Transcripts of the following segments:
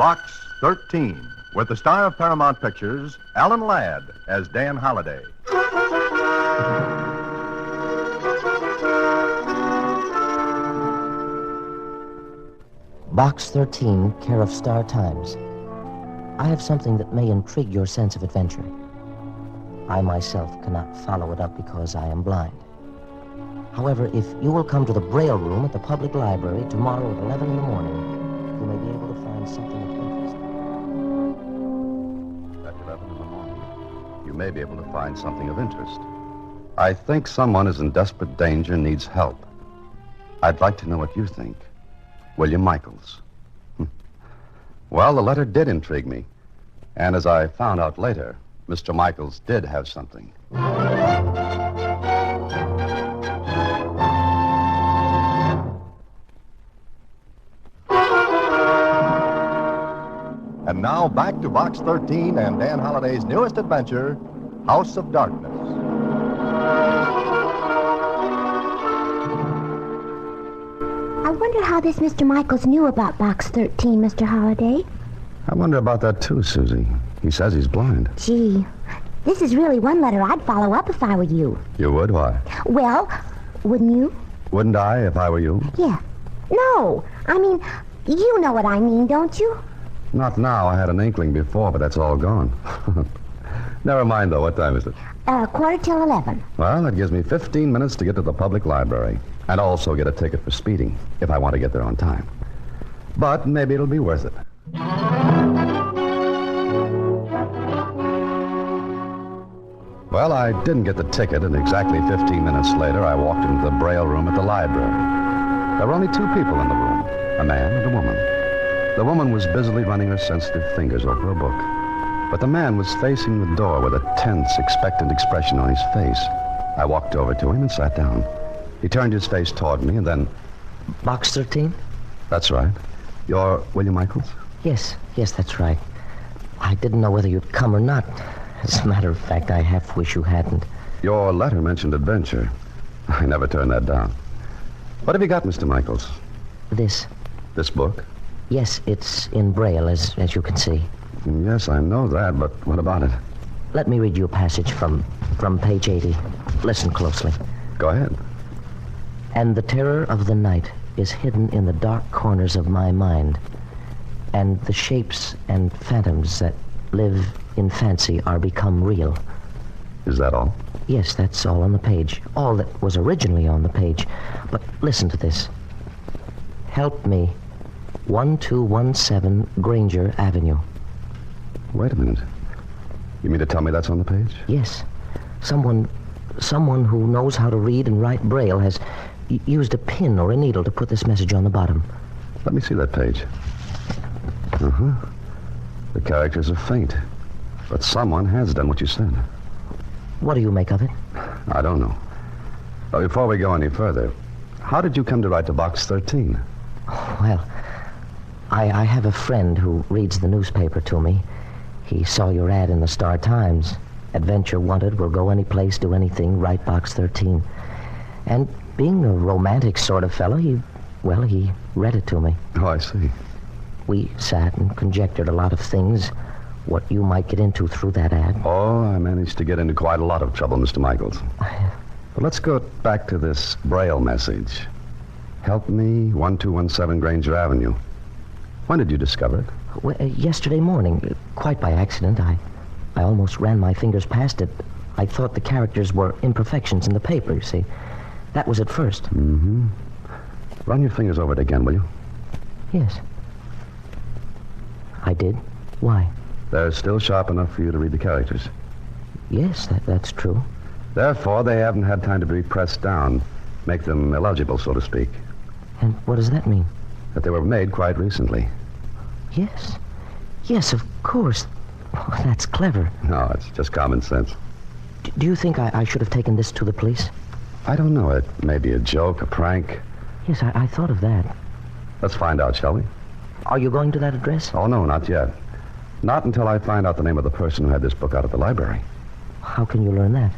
Box 13, with the star of Paramount Pictures, Alan Ladd, as Dan Holliday. Box 13, care of Star Times. I have something that may intrigue your sense of adventure. I myself cannot follow it up because I am blind. However, if you will come to the Braille Room at the public library tomorrow at 11 in the morning, you may be able to find something of interest. At 11 in the morning, you may be able to find something of interest. I think someone is in desperate danger and needs help. I'd like to know what you think. William Michaels. Well, the letter did intrigue me. And as I found out later, Mr. Michaels did have something. And now back to Box 13 and Dan Holliday's newest adventure, House of Darkness. I wonder how this Mr. Michaels knew about Box 13, Mr. Holliday. I wonder about that too, Susie. He says he's blind. Gee, this is really one letter I'd follow up if I were you. You would? Why? Well, wouldn't you? Wouldn't I if I were you? Yeah. No, I mean, you know what I mean, don't you? Not now. I had an inkling before, but that's all gone. Never mind, though. What time is it? 11:15. Well, that gives me 15 minutes to get to the public library. And also get a ticket for speeding, if I want to get there on time. But maybe it'll be worth it. Well, I didn't get the ticket, and exactly 15 minutes later, I walked into the Braille Room at the library. There were only two people in the room, a man and a woman. The woman was busily running her sensitive fingers over a book. But the man was facing the door with a tense, expectant expression on his face. I walked over to him and sat down. He turned his face toward me and then... Box 13? That's right. You're William Michaels? Yes, that's right. I didn't know whether you'd come or not. As a matter of fact, I half wish you hadn't. Your letter mentioned adventure. I never turned that down. What have you got, Mr. Michaels? This? This book? Yes, it's in Braille, as you can see. Yes, I know that, but what about it? Let me read you a passage from page 80. Listen closely. Go ahead. And the terror of the night is hidden in the dark corners of my mind, and the shapes and phantoms that live in fancy are become real. Is that all? Yes, that's all on the page. All that was originally on the page. But listen to this. Help me, 1217 Granger Avenue. Wait a minute. You mean to tell me that's on the page? Yes. Someone who knows how to read and write Braille has used a pin or a needle to put this message on the bottom. Let me see that page. Uh-huh. The characters are faint. But someone has done what you said. What do you make of it? I don't know. But before we go any further, how did you come to write to Box 13? Well, I have a friend who reads the newspaper to me. He saw your ad in the Star Times. Adventure wanted, will go any place, do anything, write Box 13. And being a romantic sort of fellow, he read it to me. Oh, I see. We sat and conjectured a lot of things, what you might get into through that ad. Oh, I managed to get into quite a lot of trouble, Mr. Michaels. But let's go back to this Braille message. Help me, 1217 Granger Avenue. When did you discover it? Well, yesterday morning, quite by accident. I almost ran my fingers past it. I thought the characters were imperfections in the paper, you see. That was at first. Mm-hmm. Run your fingers over it again, will you? Yes. I did. Why? They're still sharp enough for you to read the characters. Yes, that's true. Therefore, they haven't had time to be pressed down, make them illegible, so to speak. And what does that mean? That they were made quite recently. Yes. Yes, of course. Oh, that's clever. No, it's just common sense. Do you think I should have taken this to the police? I don't know. It may be a joke, a prank. Yes, I thought of that. Let's find out, shall we? Are you going to that address? Oh, no, not yet. Not until I find out the name of the person who had this book out at the library. How can you learn that?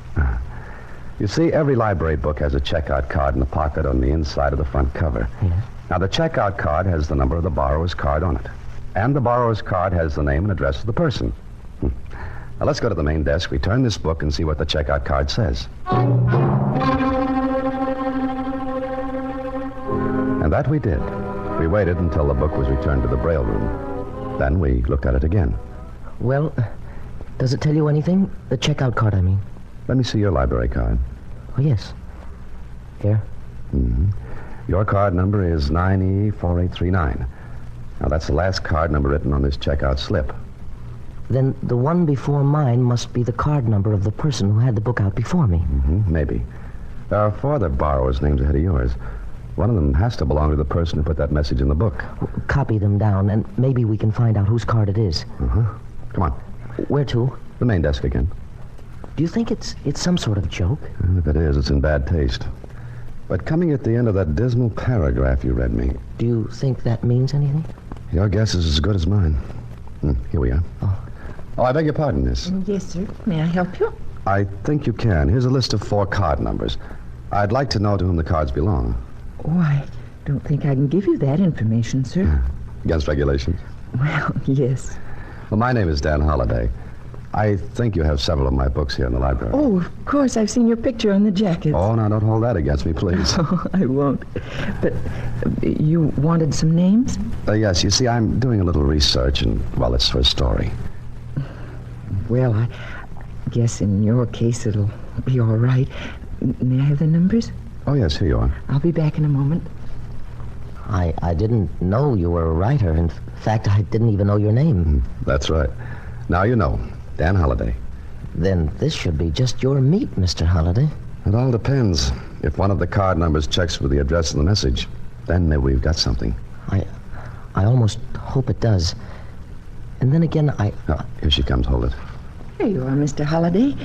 You see, every library book has a checkout card in the pocket on the inside of the front cover. Yes. Now, the checkout card has the number of the borrower's card on it. And the borrower's card has the name and address of the person. Now, let's go to the main desk, return this book, and see what the checkout card says. And that we did. We waited until the book was returned to the Braille room. Then we looked at it again. Well, does it tell you anything? The checkout card, I mean. Let me see your library card. Oh, yes. Here. Mm-hmm. Your card number is 9E4839. Now, that's the last card number written on this checkout slip. Then the one before mine must be the card number of the person who had the book out before me. Mm-hmm, maybe. There are 4 other borrowers' names ahead of yours. One of them has to belong to the person who put that message in the book. Copy them down, and maybe we can find out whose card it is. Uh-huh. Come on. Where to? The main desk again. Do you think it's some sort of joke? If it is, it's in bad taste. But coming at the end of that dismal paragraph you read me... Do you think that means anything? Your guess is as good as mine. Here we are. Oh, I beg your pardon, miss. Yes, sir. May I help you? I think you can. Here's a list of 4 card numbers. I'd like to know to whom the cards belong. Oh, I don't think I can give you that information, sir. Against regulations? Well, yes. Well, my name is Dan Holliday. I think you have several of my books here in the library. Oh, of course. I've seen your picture on the jackets. Oh, now don't hold that against me, please. Oh, I won't. But you wanted some names? Yes, you see, I'm doing a little research, and, well, it's for a story. Well, I guess in your case it'll be all right. May I have the numbers? Oh, yes, here you are. I'll be back in a moment. I didn't know you were a writer. In fact, I didn't even know your name. That's right. Now you know. Dan Holliday. Then this should be just your meat, Mr. Holliday. It all depends. If one of the card numbers checks with the address of the message, then maybe we've got something. I almost hope it does. And then again, Oh, here she comes. Hold it. Here you are, Mr. Holliday.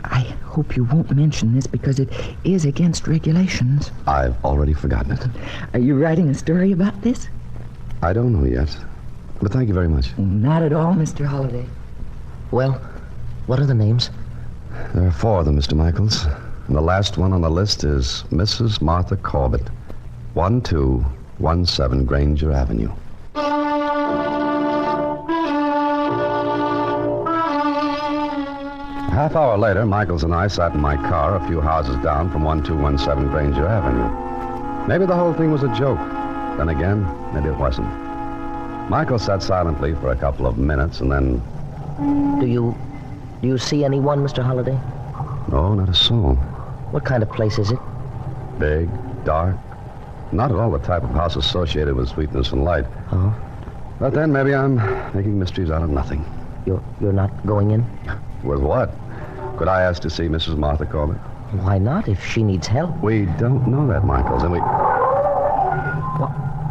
I hope you won't mention this because it is against regulations. I've already forgotten it. Are you writing a story about this? I don't know yet. But thank you very much. Not at all, Mr. Holliday. well, what are the names? There are 4 of them, Mr. Michaels. And the last one on the list is Mrs. Martha Corbett, 1217 Granger Avenue. A half hour later, Michaels and I sat in my car a few houses down from 1217 Granger Avenue. Maybe the whole thing was a joke. Then again, maybe it wasn't. Michael sat silently for a couple of minutes, and then... Do you see anyone, Mr. Holliday? No, not a soul. What kind of place is it? Big, dark. Not at all the type of house associated with sweetness and light. Oh? But then maybe I'm making mysteries out of nothing. You're not going in? With what? Could I ask to see Mrs. Martha Corbett? Why not, if she needs help? We don't know that, Michaels, and we...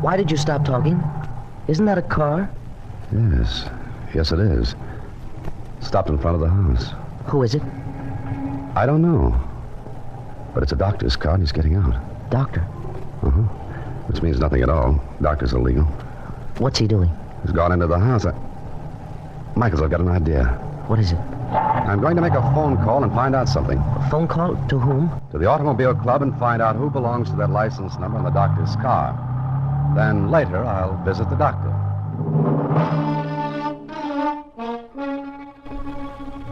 Why did you stop talking? Isn't that a car? Yes, it is. Stopped in front of the house. Who is it? I don't know. But it's a doctor's car, and he's getting out. Doctor. Uh-huh. Which means nothing at all. Doctor's illegal. What's he doing? He's gone into the house. Michaels, I've got an idea. What is it? I'm going to make a phone call and find out something. A phone call? To whom? To the Automobile Club and find out who belongs to that license number on the doctor's car. Then later, I'll visit the doctor.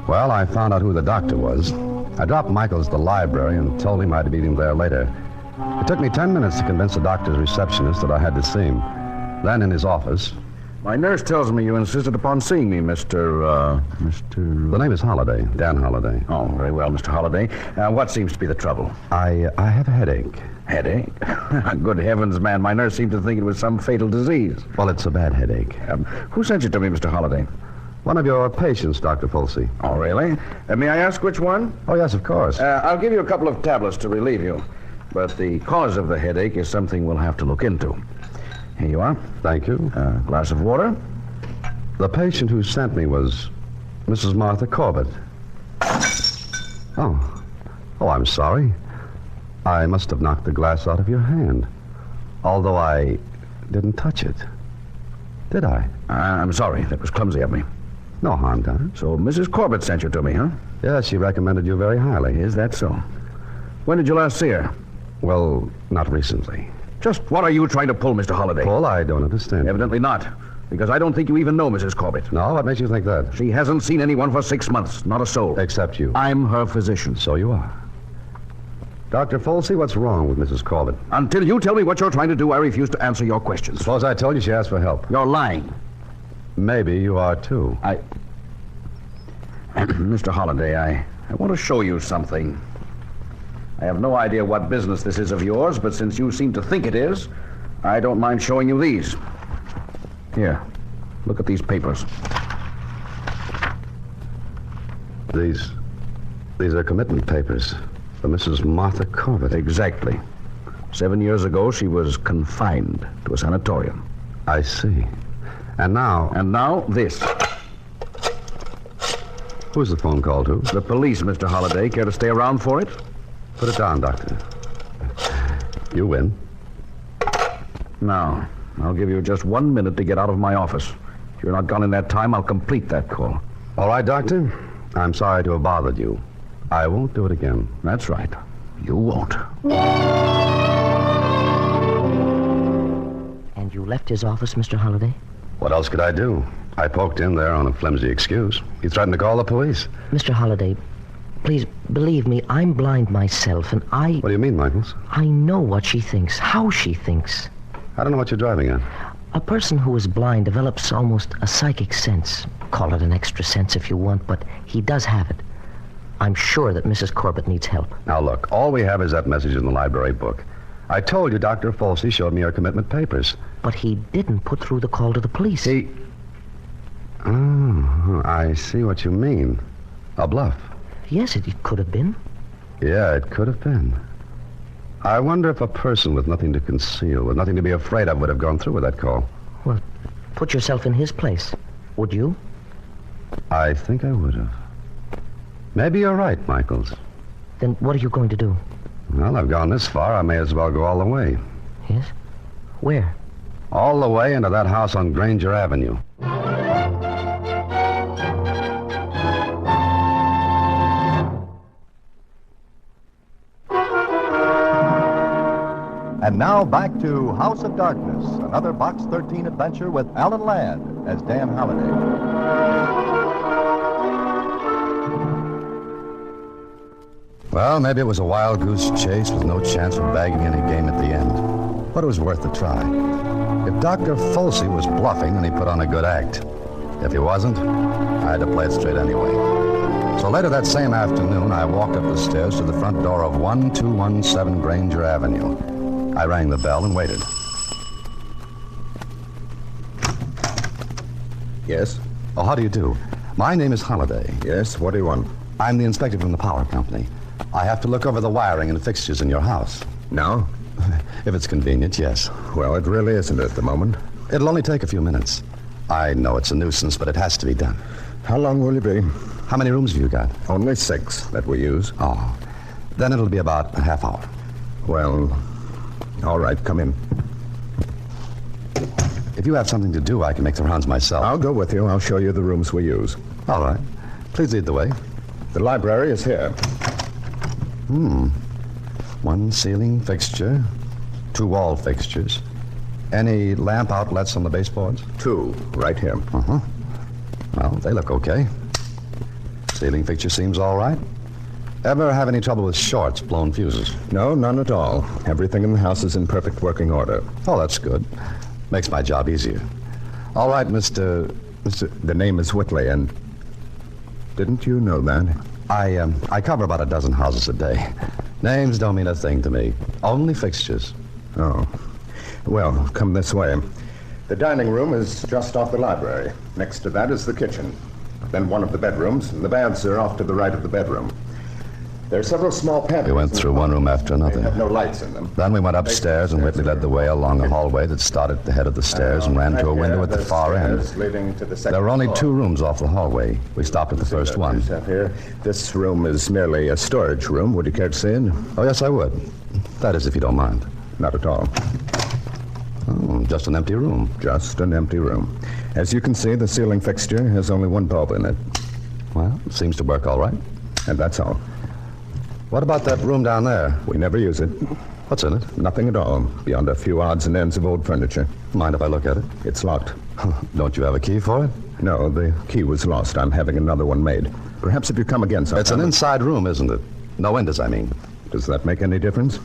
Well, I found out who the doctor was. I dropped Michaels to the library and told him I'd meet him there later. It took me 10 minutes to convince the doctor's receptionist that I had to see him. Then in his office... My nurse tells me you insisted upon seeing me, Mr. The name is Holliday, Dan Holliday. Oh, very well, Mr. Holliday. What seems to be the trouble? I have a headache. Headache? Good heavens, man. My nurse seemed to think it was some fatal disease. Well, it's a bad headache. Who sent you to me, Mr. Holliday? One of your patients, Dr. Folsey. Oh, really? May I ask which one? Oh, yes, of course. I'll give you a couple of tablets to relieve you. But the cause of the headache is something we'll have to look into. Here you are. Thank you. A glass of water. The patient who sent me was Mrs. Martha Corbett. Oh, I'm sorry. I must have knocked the glass out of your hand. Although I didn't touch it. Did I? I'm sorry. That was clumsy of me. No harm done. So Mrs. Corbett sent you to me, huh? Yes, she recommended you very highly. Is that so? When did you last see her? Well, not recently. Just what are you trying to pull, Mr. Holliday? Paul, I don't understand. Evidently not. Because I don't think you even know Mrs. Corbett. No, what makes you think that? She hasn't seen anyone for 6 months, not a soul. Except you. I'm her physician. So you are. Dr. Folsey, what's wrong with Mrs. Corbett? Until you tell me what you're trying to do, I refuse to answer your questions. Suppose I told you she asked for help. You're lying. Maybe you are, too. Mr. Holliday, I want to show you something. I have no idea what business this is of yours, but since you seem to think it is, I don't mind showing you these. Here, look at these papers. These are commitment papers for Mrs. Martha Corbett. Exactly. 7 years ago, she was confined to a sanatorium. I see. And now... And now, this. Who's the phone call to? The police, Mr. Holliday. Care to stay around for it? Put it down, Doctor. You win. Now, I'll give you just 1 minute to get out of my office. If you're not gone in that time, I'll complete that call. All right, Doctor. I'm sorry to have bothered you. I won't do it again. That's right. You won't. And you left his office, Mr. Holliday? What else could I do? I poked in there on a flimsy excuse. He threatened to call the police. Mr. Holliday, please believe me, I'm blind myself, and What do you mean, Michaels? I know what she thinks, how she thinks. I don't know what you're driving at. A person who is blind develops almost a psychic sense. Call it an extra sense if you want, but he does have it. I'm sure that Mrs. Corbett needs help. Now, look, all we have is that message in the library book. I told you Dr. Folsey showed me your commitment papers. But he didn't put through the call to the police. Oh, I see what you mean. A bluff. Yes, it could have been. Yeah, it could have been. I wonder if a person with nothing to conceal, with nothing to be afraid of, would have gone through with that call. Well, put yourself in his place. Would you? I think I would have. Maybe you're right, Michaels. Then what are you going to do? Well, I've gone this far. I may as well go all the way. Yes? Where? All the way into that house on Granger Avenue. And now back to House of Darkness, another Box 13 adventure with Alan Ladd as Dan Holliday. Well, maybe it was a wild goose chase with no chance of bagging any game at the end. But it was worth the try. If Dr. Folsey was bluffing, then he put on a good act. If he wasn't, I had to play it straight anyway. So later that same afternoon, I walked up the stairs to the front door of 1217 Granger Avenue. I rang the bell and waited. Yes? Oh, how do you do? My name is Holliday. Yes, what do you want? I'm the inspector from the power company. I have to look over the wiring and fixtures in your house. Now? If it's convenient, yes. Well, it really isn't at the moment. It'll only take a few minutes. I know it's a nuisance, but it has to be done. How long will you be? How many rooms have you got? Only 6 that we use. Oh, then it'll be about a half hour. Well, all right, come in. If you have something to do, I can make the rounds myself. I'll go with you. I'll show you the rooms we use. All right. Please lead the way. The library is here. One ceiling fixture, 2 wall fixtures. Any lamp outlets on the baseboards? 2, right here. Uh-huh. Well, they look okay. Ceiling fixture seems all right. Ever have any trouble with shorts, blown fuses? No, none at all. Everything in the house is in perfect working order. Oh, that's good. Makes my job easier. All right, Mr. The name is Whitley, and didn't you know that? I cover about a dozen houses a day. Names don't mean a thing to me. Only fixtures. Oh. Well, come this way. The dining room is just off the library. Next to that is the kitchen. Then one of the bedrooms, and the baths are off to the right of the bedroom. There are several small pantries. We went through one room after another. They have no lights in them. Then we went upstairs, and Whitley led the way along a hallway that started at the head of the stairs and ran to a window at the far end. There were only 2 rooms off the hallway. We stopped at the first one. This room is merely a storage room. Would you care to see it? Oh, yes, I would. That is, if you don't mind. Not at all. Oh, just an empty room. Just an empty room. As you can see, the ceiling fixture has only 1 bulb in it. Well, it seems to work all right. And that's all. What about that room down there? We never use it. What's in it? Nothing at all, beyond a few odds and ends of old furniture. Mind if I look at it? It's locked. Don't you have a key for it? No, the key was lost. I'm having another one made. Perhaps if you come again sometime... It's an inside room, isn't it? No windows, I mean. Does that make any difference?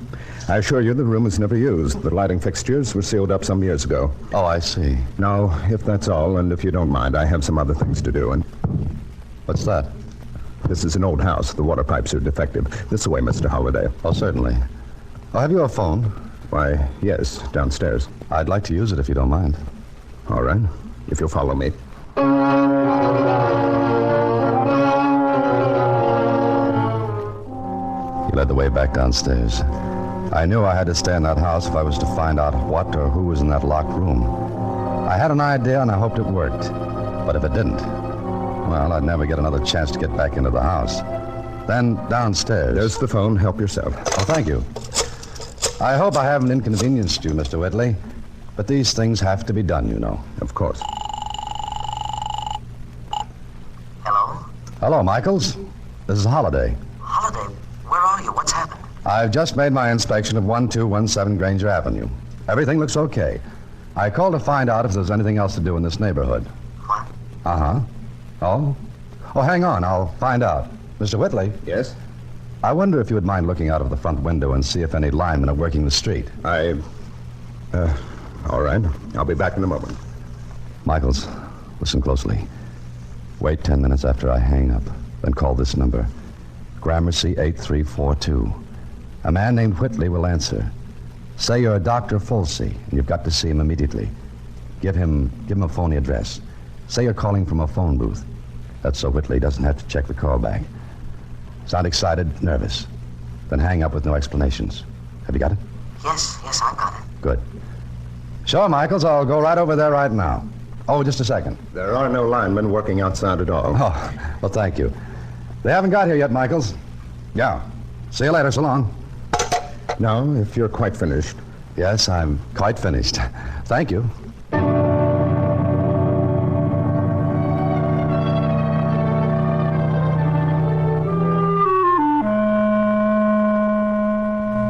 I assure you the room is never used. The lighting fixtures were sealed up some years ago. Oh, I see. Now, if that's all, and if you don't mind, I have some other things to do. And What's that? this is an old house. The water pipes are defective. This way, Mr. Holliday. Oh, certainly. Oh, have you a phone? Why, yes, downstairs. I'd like to use it if you don't mind. All right, if you'll follow me. He led the way back downstairs. I knew I had to stay in that house if I was to find out what or who was in that locked room. I had an idea and I hoped it worked. But if it didn't, well, I'd never get another chance to get back into the house. Then downstairs... There's the phone. Help yourself. Oh, thank you. I hope I haven't inconvenienced you, Mr. Whitley. But these things have to be done, you know. Of course. Hello? Hello, Michaels. This is Holliday. Holiday, where are you? What's happened? I've just made my inspection of 1217 Granger Avenue. Everything looks okay. I called to find out if there's anything else to do in this neighborhood. What? Uh-huh. Oh? Oh, hang on. I'll find out. Mr. Whitley, Yes? I wonder if you would mind looking out of the front window and see if any linemen are working the street. All right. I'll be back in a moment. Michaels, listen closely. Wait 10 minutes after I hang up, then call this number. Gramercy 8342. A man named Whitley will answer. Say you're Dr. Folsey, and you've got to see him immediately. Give him a phony address. Say you're calling from a phone booth. That's so Whitley doesn't have to check the call back. Sound excited, nervous. Then hang up with no explanations. Have you got it? Yes, I've got it. Good. Sure, Michaels, I'll go right over there right now. Oh, just a second. There are no linemen working outside at all. Oh, well, thank you. They haven't got here yet, Michaels. Yeah. See you later. So long. Now, if you're quite finished. Yes, I'm quite finished. Thank you.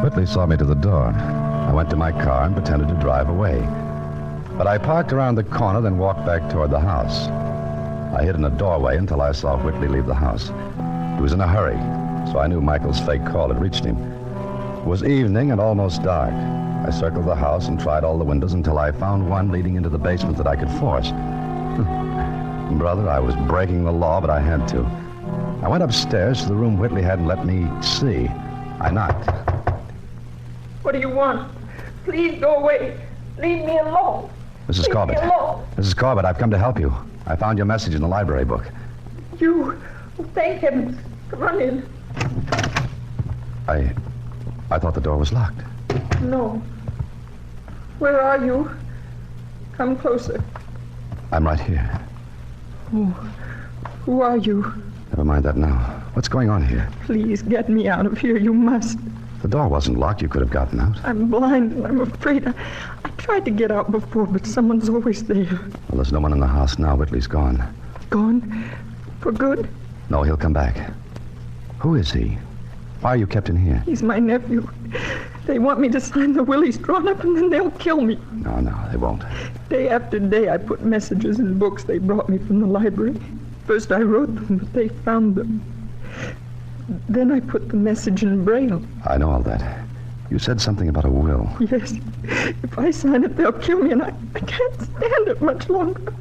Whitley saw me to the door. I went to my car and pretended to drive away. But I parked around the corner, then walked back toward the house. I hid in a doorway until I saw Whitley leave the house. He was in a hurry, so I knew Michael's fake call had reached him. It was evening and almost dark. I circled the house and tried all the windows until I found one leading into the basement that I could force. Brother, I was breaking the law, but I had to. I went upstairs to the room Whitley hadn't let me see. I knocked. What do you want? Please go away. Leave me alone. Mrs. Leave Corbett. me alone. Mrs. Corbett, I've come to help you. I found your message in the library book. You. Oh, thank heavens. Come on in. I thought the door was locked. No. Where are you? Come closer. I'm right here. Who are you? Never mind that now. What's going on here? Please get me out of here. You must. The door wasn't locked. You could have gotten out. I'm blind and I'm afraid. I tried to get out before, but someone's always there. Well, there's no one in the house now. Whitley's gone. Gone? For good? No, he'll come back. Who is he? Why are you kept in here? He's my nephew. They want me to sign the will he's drawn up, and then they'll kill me. No, they won't. Day after day, I put messages in books they brought me from the library. First, I wrote them, but they found them. Then I put the message in Braille. I know all that. You said something about a will. Yes. If I sign it, they'll kill me, and I can't stand it much longer.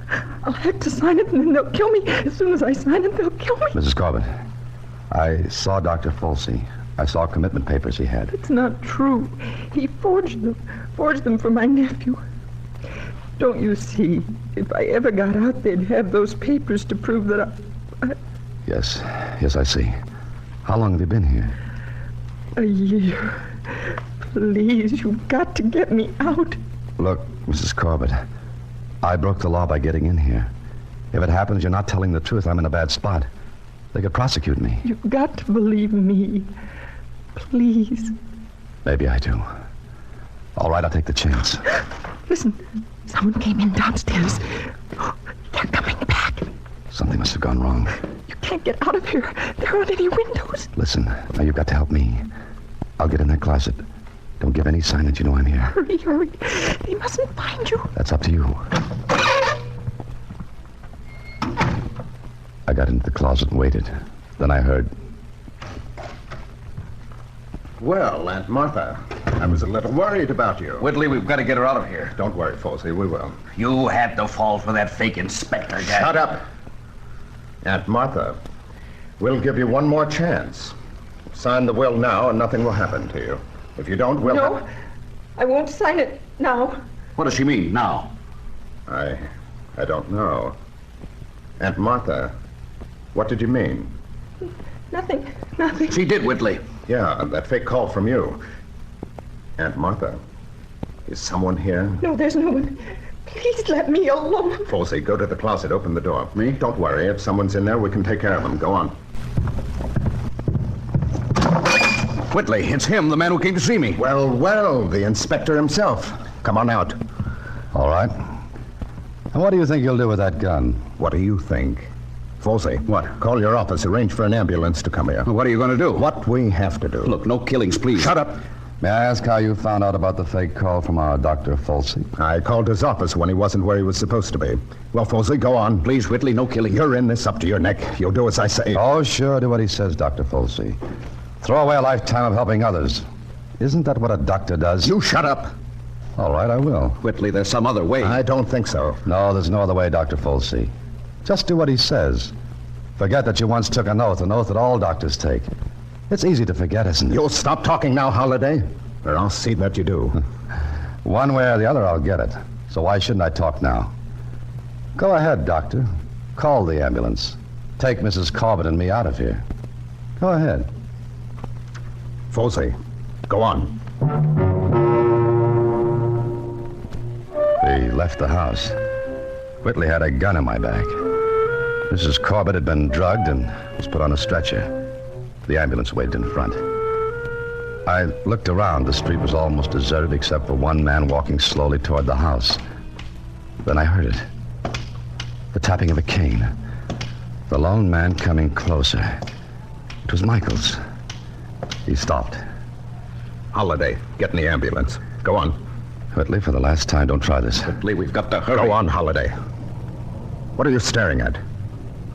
I'll have to sign it, and then they'll kill me. As soon as I sign it, they'll kill me. Mrs. Corbett, I saw Dr. Folsey. I saw commitment papers he had. It's not true. He forged them for my nephew. Don't you see? If I ever got out, they'd have those papers to prove that I... Yes, I see. How long have you been here? A year. Please, you've got to get me out. Look, Mrs. Corbett, I broke the law by getting in here. If it happens you're not telling the truth, I'm in a bad spot. They could prosecute me. You've got to believe me. Please. Maybe I do. All right, I'll take the chance. Listen, someone came in downstairs. They're coming back. Something must have gone wrong. You can't get out of here. There aren't any windows. Listen, now you've got to help me. I'll get in that closet. Don't give any sign that you know I'm here. Hurry, hurry. They mustn't find you. That's up to you. I got into the closet and waited. Then I heard... Well, Aunt Martha, I was a little worried about you. Whitley, we've got to get her out of here. Don't worry, Folsey, we will. You had to fall for that fake inspector guy. Shut up. Aunt Martha, we'll give you one more chance. Sign the will now and nothing will happen to you. If you don't, we'll... No, I won't sign it now. What does she mean, now? I don't know. Aunt Martha, what did you mean? Nothing. She did, Whitley. Yeah, that fake call from you. Aunt Martha, is someone here? No, there's no one. Please let me alone. Folsey, go to the closet, open the door. Me? Don't worry, if someone's in there, we can take care of them. Go on. Whitley, it's him, the man who came to see me. Well, the inspector himself. Come on out. All right. And what do you think you'll do with that gun? What do you think? Folsey. What? Call your office, arrange for an ambulance to come here. What are you going to do? What we have to do. Look, no killings, please. Shut up. May I ask how you found out about the fake call from our Dr. Folsey? I called his office when he wasn't where he was supposed to be. Well, Folsey, go on. Please, Whitley, no killing. You're in this up to your neck. You'll do as I say. Oh, sure, do what he says, Dr. Folsey. Throw away a lifetime of helping others. Isn't that what a doctor does? You shut up. All right, I will. Whitley, there's some other way. I don't think so. No, there's no other way, Dr. Folsey. Just do what he says. Forget that you once took an oath that all doctors take. It's easy to forget, isn't it? You'll stop talking now, Holliday, or I'll see that you do. One way or the other, I'll get it. So why shouldn't I talk now? Go ahead, Doctor. Call the ambulance. Take Mrs. Corbett and me out of here. Go ahead. Folsey, go on. We left the house. Whitley had a gun in my back. Mrs. Corbett had been drugged and was put on a stretcher. The ambulance waited in front. I looked around. The street was almost deserted except for one man walking slowly toward the house. Then I heard it. The tapping of a cane. The lone man coming closer. It was Michaels. He stopped. Holliday, get in the ambulance. Go on. Whitley, for the last time, don't try this. Whitley, we've got to hurry. Go on, Holliday. What are you staring at?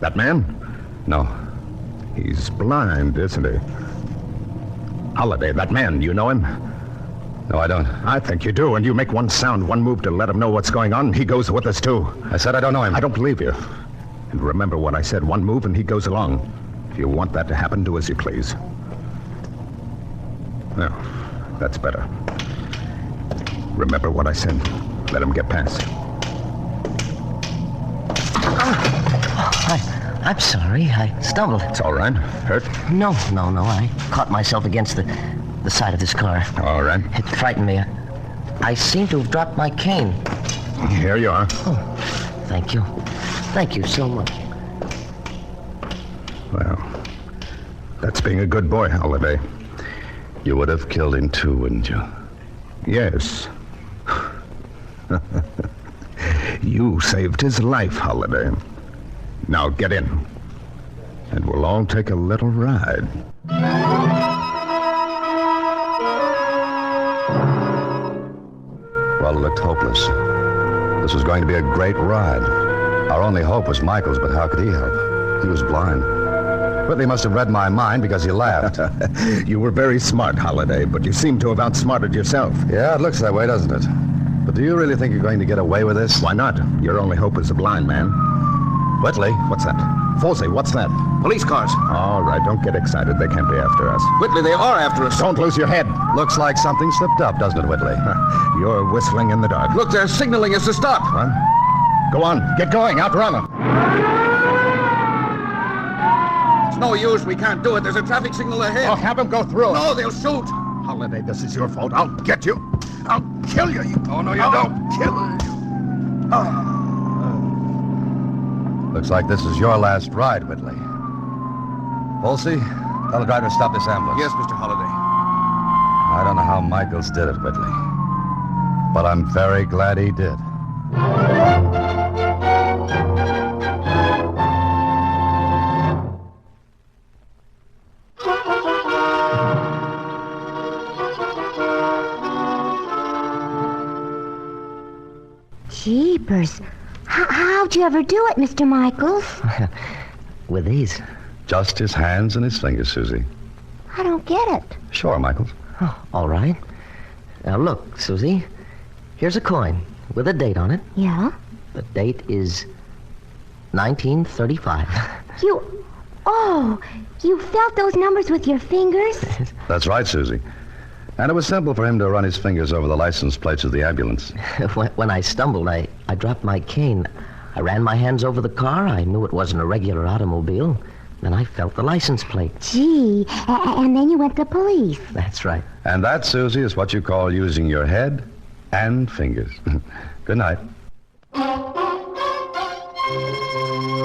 That man? No. He's blind, isn't he? Holliday, that man, you know him? No, I don't. I think you do, and you make one sound, one move to let him know what's going on, he goes with us, too. I said I don't know him. I don't believe you. And remember what I said, one move and he goes along. If you want that to happen, do as you please. Well, that's better. Remember what I said. Let him get past. I'm sorry. I stumbled. It's all right. Hurt? No. I caught myself against the side of this car. All right. It frightened me. I seem to have dropped my cane. Here you are. Oh, thank you. Thank you so much. Well, that's being a good boy, Holliday. You would have killed him too, wouldn't you? Yes. You saved his life, Holliday. Now get in, and we'll all take a little ride. Well, it looked hopeless. This was going to be a great ride. Our only hope was Michael's, but how could he help? He was blind. Whitley must have read my mind because he laughed. You were very smart, Holliday, but you seem to have outsmarted yourself. Yeah, it looks that way, doesn't it? But do you really think you're going to get away with this? Why not? Your only hope is a blind man. Whitley? What's that? Folsey, what's that? Police cars. All right, don't get excited. They can't be after us. Whitley, they are after us. Don't lose your head. Looks like something slipped up, doesn't it, Whitley? You're whistling in the dark. Look, they're signaling us to stop. What? Go on. Get going. Outrun them. It's no use. We can't do it. There's a traffic signal ahead. I'll have them go through. No, they'll shoot. Holliday, this is your fault. I'll get you. I'll kill you. Oh, no, you don't. Kill you. Looks like this is your last ride, Whitley. Folsey, tell the driver to stop this ambulance. Yes, Mr. Holliday. I don't know how Michaels did it, Whitley. But I'm very glad he did. Jeepers. How'd you ever do it, Mr. Michaels? With these. Just his hands and his fingers, Susie. I don't get it. Sure, Michaels. Oh, all right. Now, look, Susie. Here's a coin with a date on it. Yeah? The date is 1935. You felt those numbers with your fingers? That's right, Susie. And it was simple for him to run his fingers over the license plates of the ambulance. When I stumbled, I dropped my cane. I ran my hands over the car. I knew it wasn't a regular automobile. Then I felt the license plate. Gee, and then you went to police. That's right. And that, Susie, is what you call using your head and fingers. Good night.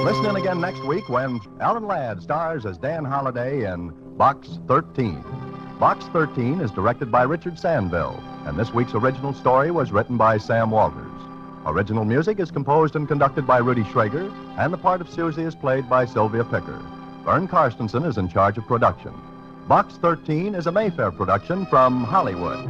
Listen in again next week when Alan Ladd stars as Dan Holliday in Box 13. Box 13 is directed by Richard Sandville, and this week's original story was written by Sam Walters. Original music is composed and conducted by Rudy Schrager, and the part of Susie is played by Sylvia Picker. Vern Karstensen is in charge of production. Box 13 is a Mayfair production from Hollywood.